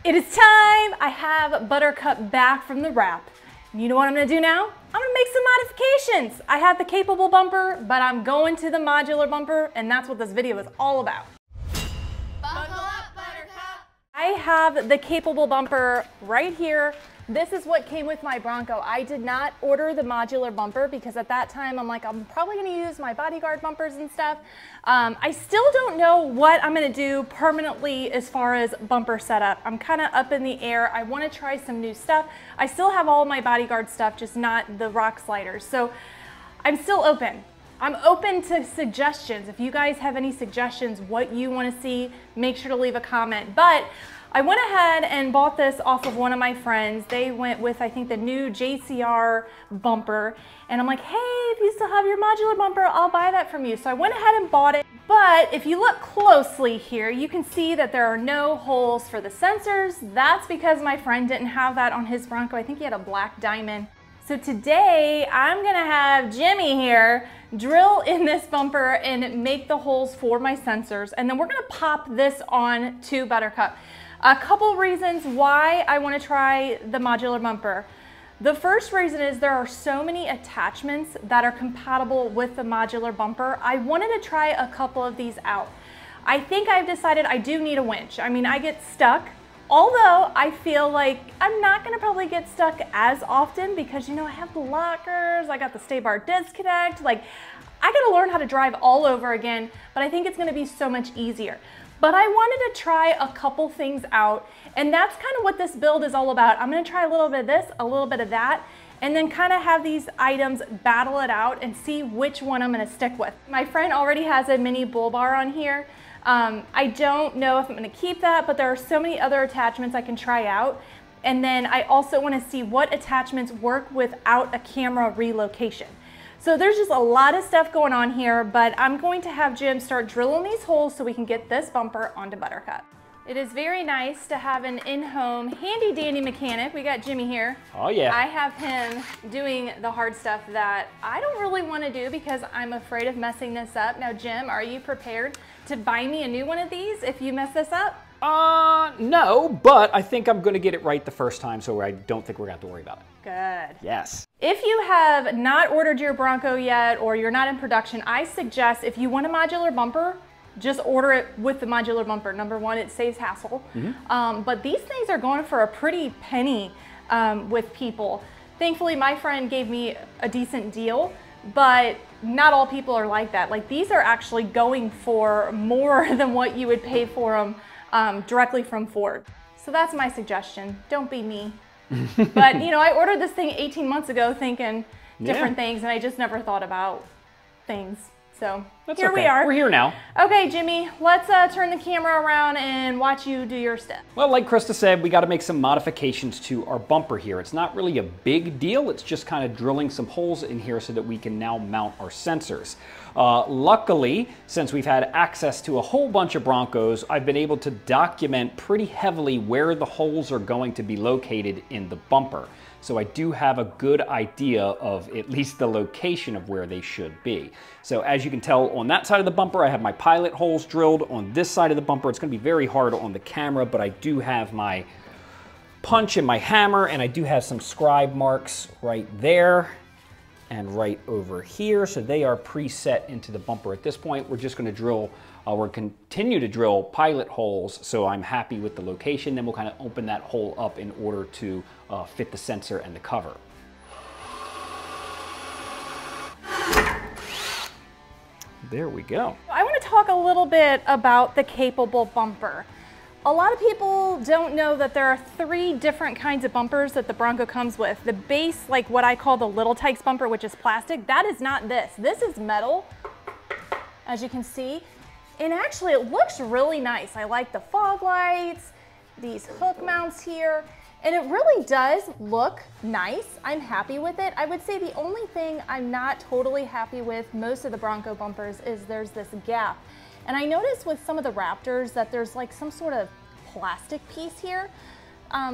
It is time. I have Buttercup back from the wrap. And you know what I'm gonna do now? I'm gonna make some modifications. I have the capable bumper, but I'm going to the modular bumper, and that's what this video is all about. Buckle up, Buttercup. I have the capable bumper right here. This is what came with my Bronco. I did not order the modular bumper because at that time I'm like, I'm probably gonna use my bodyguard bumpers and stuff. I still don't know what I'm gonna do permanently as far as bumper setup. I'm kind of up in the air. I wanna try some new stuff. I still have all my bodyguard stuff, just not the rock sliders. So I'm still open. I'm open to suggestions. If you guys have any suggestions, what you wanna see, make sure to leave a comment. But I went ahead and bought this off of one of my friends. They went with, I think, the new JCR bumper. And I'm like, hey, if you still have your modular bumper, I'll buy that from you. So I went ahead and bought it. But if you look closely here, you can see that there are no holes for the sensors. That's because my friend didn't have that on his Bronco. I think he had a black diamond. So today I'm gonna have Jimmy here drill in this bumper and make the holes for my sensors. And then we're gonna pop this on to Buttercup. A couple reasons why I want to try the modular bumper. The first reason is there are so many attachments that are compatible with the modular bumper. I wanted to try a couple of these out. I think I've decided I do need a winch. I mean, I get stuck, although I feel like I'm not going to probably get stuck as often because, you know, I have the lockers, I got the stay bar disconnect, like I got to learn how to drive all over again, but I think it's going to be so much easier. But I wanted to try a couple things out, and that's kind of what this build is all about. I'm gonna try a little bit of this, a little bit of that, and then kind of have these items battle it out and see which one I'm gonna stick with. My friend already has a mini bull bar on here. I don't know if I'm gonna keep that, but there are so many other attachments I can try out. And then I also wanna see what attachments work without a camera relocation. So there's just a lot of stuff going on here, but I'm going to have Jim start drilling these holes so we can get this bumper onto Buttercup. It is very nice to have an in-home handy dandy mechanic. We got Jimmy here. Oh yeah. I have him doing the hard stuff that I don't really want to do because I'm afraid of messing this up. Now Jim, are you prepared to buy me a new one of these if you mess this up? No, but I think I'm gonna get it right the first time, so I don't think we're gonna have to worry about it. Good. Yes. If you have not ordered your Bronco yet or you're not in production, I suggest if you want a modular bumper, just order it with the modular bumper. Number one, it saves hassle. But these things are going for a pretty penny with people. Thankfully, my friend gave me a decent deal, but not all people are like that. Like these are actually going for more than what you would pay for them directly from Ford. So that's my suggestion. Don't be me. But you know, I ordered this thing 18 months ago thinking different things, and I just never thought about things. So That's here okay. we are. We're here now. Okay, Jimmy, let's turn the camera around and watch you do your step. Well, like Krista said, we got to make some modifications to our bumper here. It's not really a big deal. It's just kind of drilling some holes in here so that we can now mount our sensors. Luckily, since we've had access to a whole bunch of Broncos, I've been able to document pretty heavily where the holes are going to be located in the bumper. So I do have a good idea of at least the location of where they should be. So as you can tell on that side of the bumper, I have my pilot holes drilled. On this side of the bumper, it's going to be very hard on the camera, but I do have my punch and my hammer, and I do have some scribe marks right there and right over here. So they are preset into the bumper. At this point, we're just going to drill, we'll continue to drill pilot holes. So I'm happy with the location. Then we'll kind of open that hole up in order to fit the sensor and the cover. There we go. I want to talk a little bit about the capable bumper. A lot of people don't know that there are 3 different kinds of bumpers that the Bronco comes with. The base, like what I call the Little Tykes bumper, which is plastic, that is not this. This is metal, as you can see. And actually it looks really nice. I like the fog lights, these hook mounts here, and it really does look nice. I'm happy with it. I would say the only thing I'm not totally happy with most of the Bronco bumpers is there's this gap. And I noticed with some of the Raptors that there's like some sort of plastic piece here.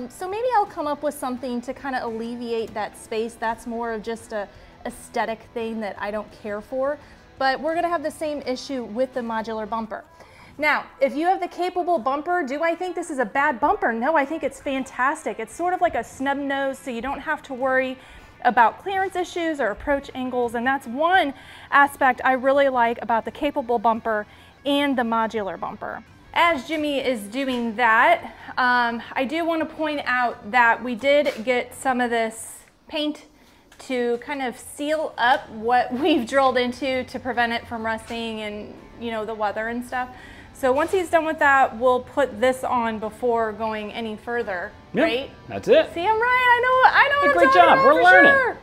So maybe I'll come up with something to kind of alleviate that space. That's more of just a aesthetic thing that I don't care for. But we're gonna have the same issue with the modular bumper. Now, if you have the capable bumper, do I think this is a bad bumper? No, I think it's fantastic. It's sort of like a snub nose, so you don't have to worry about clearance issues or approach angles, and that's one aspect I really like about the capable bumper and the modular bumper. As Jimmy is doing that, I do want to point out that we did get some of this paint to kind of seal up what we've drilled into to prevent it from rusting and, you know, the weather and stuff. So once he's done with that, we'll put this on before going any further, right? That's it. See, I'm right. I know. Great job. We're learning. Sure.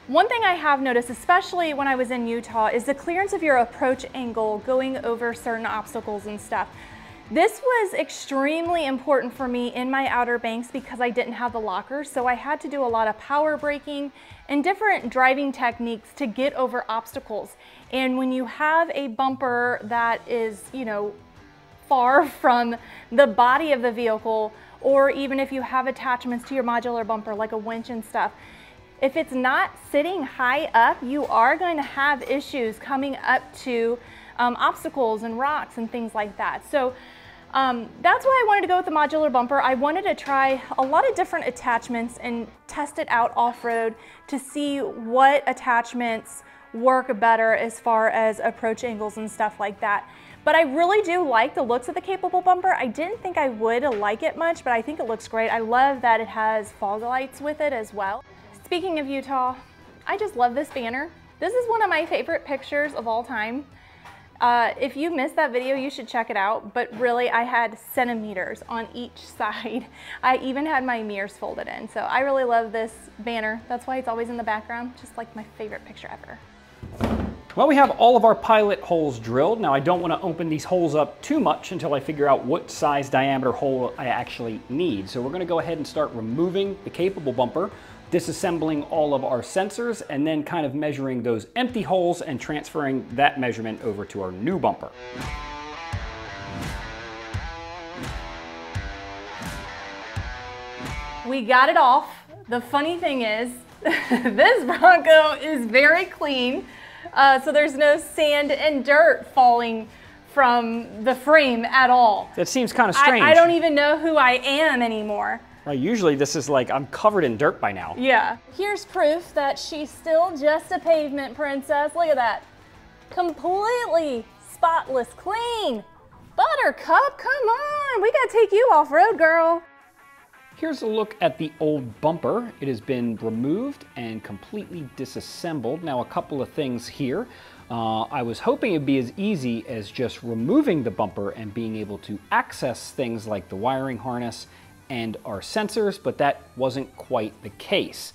One thing I have noticed, especially when I was in Utah, is the clearance of your approach angle going over certain obstacles and stuff. This was extremely important for me in my Outer Banks because I didn't have the lockers, so I had to do a lot of power braking and different driving techniques to get over obstacles. And when you have a bumper that is, you know, far from the body of the vehicle, or even if you have attachments to your modular bumper like a winch and stuff, if it's not sitting high up, you are going to have issues coming up to obstacles and rocks and things like that. So that's why I wanted to go with the modular bumper. I wanted to try a lot of different attachments and test it out off-road to see what attachments work better as far as approach angles and stuff like that. But I really do like the looks of the capable bumper. I didn't think I would like it much, but I think it looks great. I love that it has fog lights with it as well. Speaking of Utah, I just love this banner. This is one of my favorite pictures of all time. If you missed that video, you should check it out, but really I had centimeters on each side. I even had my mirrors folded in, so I really love this banner. That's why it's always in the background, just like my favorite picture ever. Well, we have all of our pilot holes drilled. Now I don't want to open these holes up too much until I figure out what size diameter hole I actually need. So we're going to go ahead and start removing the capable bumper, disassembling all of our sensors, and then kind of measuring those empty holes and transferring that measurement over to our new bumper. We got it off. The funny thing is, this Bronco is very clean, so there's no sand and dirt falling from the frame at all. That seems kind of strange. I don't even know who I am anymore. Right, usually this is like, I'm covered in dirt by now. Yeah. Here's proof that she's still just a pavement princess. Look at that. Completely spotless clean. Buttercup, come on. We gotta take you off-road, girl. Here's a look at the old bumper. It has been removed and completely disassembled. Now, a couple of things here. I was hoping it'd be as easy as just removing the bumper and being able to access things like the wiring harness and our sensors, but that wasn't quite the case.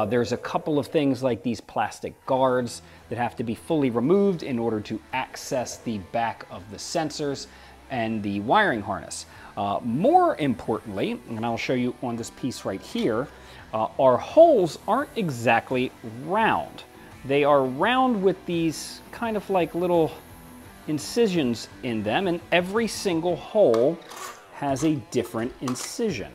There's a couple of things like these plastic guards that have to be fully removed in order to access the back of the sensors and the wiring harness. More importantly, and I'll show you on this piece right here, our holes aren't exactly round. They are round with these kind of like little incisions in them, and every single hole has a different incision.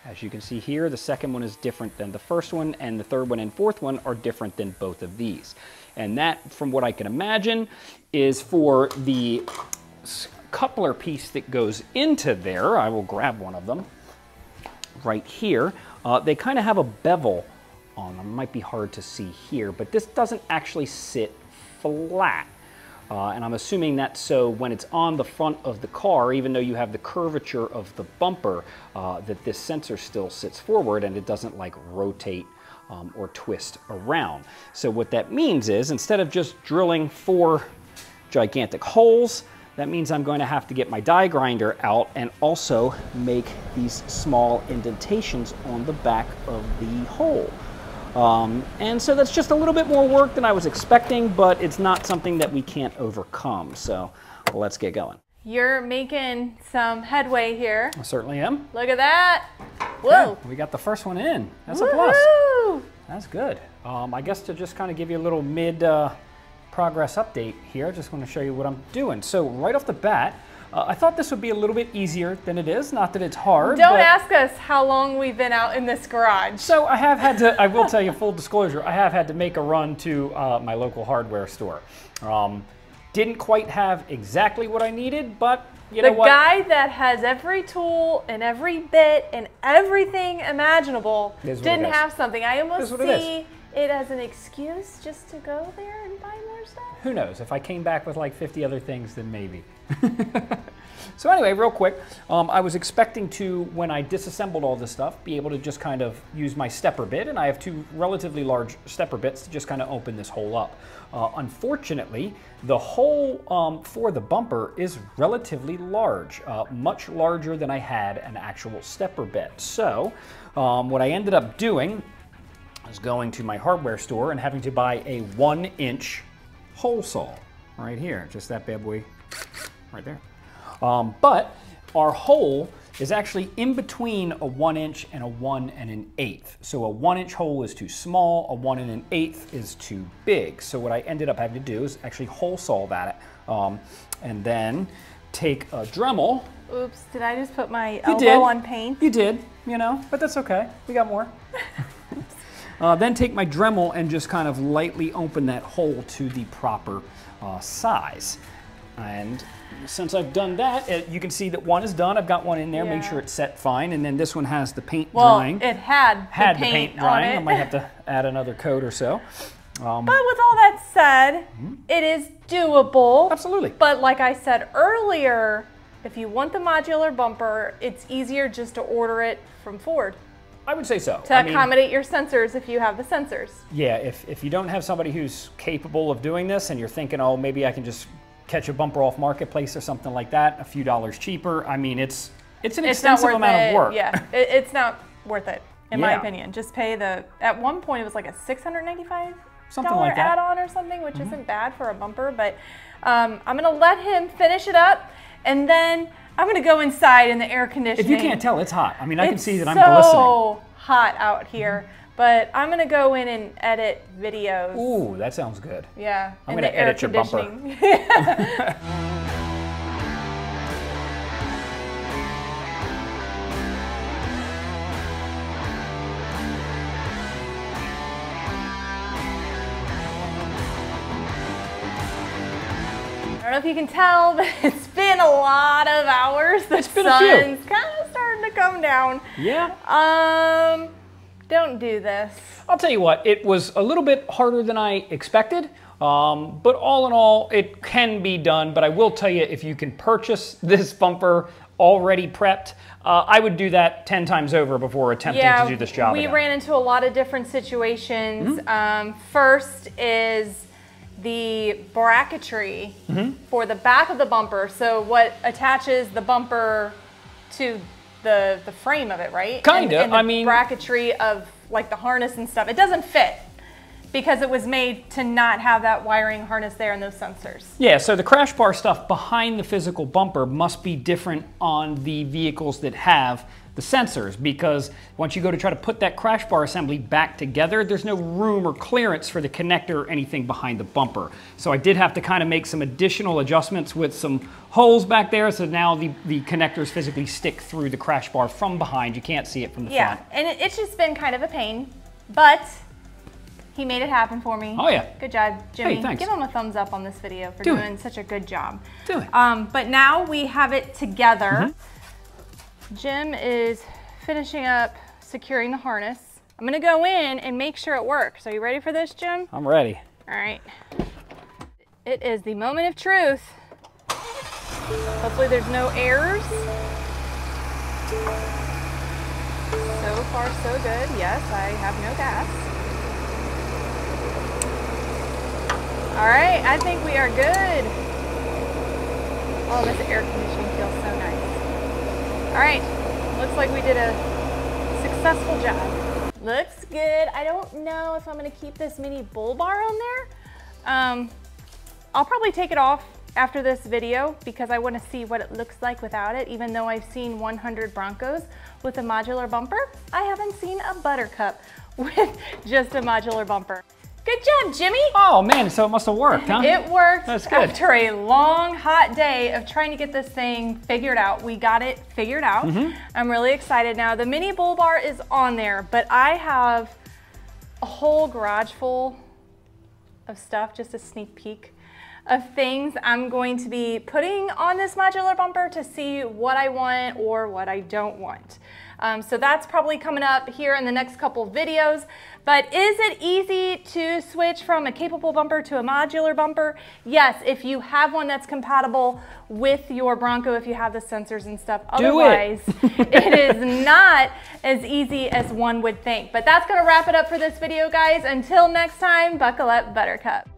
As you can see here, the second one is different than the first one, and the third one and fourth one are different than both of these. And that, from what I can imagine, is for the coupler piece that goes into there. I will grab one of them right here. They kind of have a bevel on them. It might be hard to see here, but this doesn't actually sit flat. And I'm assuming that's so when it's on the front of the car, even though you have the curvature of the bumper, that this sensor still sits forward and it doesn't like rotate or twist around. So what that means is, instead of just drilling 4 gigantic holes, that means I'm going to have to get my die grinder out and also make these small indentations on the back of the hole. And so that's just a little bit more work than I was expecting, but it's not something that we can't overcome. So let's get going. You're making some headway here. I certainly am. Look at that. Whoa. Yeah, we got the first one in. That's a plus. That's good. I guess to just kind of give you a little mid-progress update here, I just want to show you what I'm doing. So right off the bat, I thought this would be a little bit easier than it is. Not that it's hard. Don't ask us how long we've been out in this garage. So I have had to, I will tell you full disclosure, I have had to make a run to my local hardware store. Didn't quite have exactly what I needed, but you know what? The guy that has every tool and every bit and everything imaginable didn't have something. I almost see it as an excuse just to go there and buy more stuff. Who knows? If I came back with like 50 other things, then maybe. So anyway, real quick, I was expecting to, when I disassembled all this stuff, be able to just kind of use my stepper bit, and I have two relatively large stepper bits to just kind of open this hole up. Unfortunately, the hole for the bumper is relatively large, much larger than I had an actual stepper bit. So what I ended up doing is going to my hardware store and having to buy a 1-inch hole saw right here, just that bad boy right there. But our hole is actually in between a 1-inch and a 1 1/8. So a 1-inch hole is too small, a 1 1/8 is too big. So what I ended up having to do is actually hole saw that, and then take a Dremel. Oops, did I just put my elbow on paint? You did, you know, but that's okay. We got more. Then take my Dremel and just kind of lightly open that hole to the proper size. And since I've done that, you can see that one is done. I've got one in there, make sure it's set fine. And then this one has the paint drying. Well, it had the paint drying. I might have to add another coat or so. But with all that said, it is doable. Absolutely. But like I said earlier, if you want the modular bumper, it's easier just to order it from Ford. I would say so. To accommodate your sensors if you have the sensors. Yeah, if you don't have somebody who's capable of doing this and you're thinking, oh, maybe I can just catch a bumper off Marketplace or something like that, a few dollars cheaper. I mean, it's an extensive amount of work. Yeah, it's not worth it, in my opinion. Just pay at one point it was like a $695 like add-on or something, which isn't bad for a bumper, but I'm gonna let him finish it up, and then I'm gonna go inside in the air conditioning. If you can't tell, it's hot. I mean, I can see that I'm glistening. It's so hot out here. But I'm gonna go in and edit videos. Ooh, that sounds good. Yeah, I'm gonna edit your bumper. I don't know if you can tell, but it's been a lot of hours. The sun's kind of starting to come down. Yeah. Don't do this. I'll tell you what, it was a little bit harder than I expected, but all in all, it can be done. But I will tell you, if you can purchase this bumper already prepped, I would do that 10 times over before attempting to do this job again. We ran into a lot of different situations. First is the bracketry for the back of the bumper. So what attaches the bumper to the frame of it, right? Kind of. I mean, bracketry of like the harness and stuff. It doesn't fit because it was made to not have that wiring harness there and those sensors. Yeah, so the crash bar stuff behind the physical bumper must be different on the vehicles that have the sensors, because once you go to try to put that crash bar assembly back together, there's no room or clearance for the connector or anything behind the bumper. So I did have to kind of make some additional adjustments with some holes back there, so now the connectors physically stick through the crash bar from behind. You can't see it from the front. Yeah, and it's just been kind of a pain, but he made it happen for me. Oh yeah. Good job, Jimmy. Hey, thanks. Give him a thumbs up on this video for doing such a good job. Do it. But now we have it together. Jim is finishing up securing the harness. I'm gonna go in and make sure it works. Are you ready for this, Jim? I'm ready. All right. It is the moment of truth. Hopefully there's no errors. So far so good. Yes, I have no gas. All right, I think we are good. Oh, this air conditioning feels so nice. All right, looks like we did a successful job. Looks good. I don't know if I'm gonna keep this mini bull bar on there. I'll probably take it off after this video because I wanna see what it looks like without it. Even though I've seen 100 Broncos with a modular bumper, I haven't seen a Buttercup with just a modular bumper. Good job, Jimmy. Oh man, so it must have worked, huh? It worked. That's good. After a long, hot day of trying to get this thing figured out. We got it figured out. I'm really excited now. The mini bull bar is on there, but I have a whole garage full of stuff, just a sneak peek of things I'm going to be putting on this modular bumper to see what I want or what I don't want. So that's probably coming up here in the next couple videos. But is it easy to switch from a capable bumper to a modular bumper? Yes, if you have one that's compatible with your Bronco, if you have the sensors and stuff. Otherwise, it is not as easy as one would think. But that's going to wrap it up for this video, guys. Until next time, buckle up, Buttercup.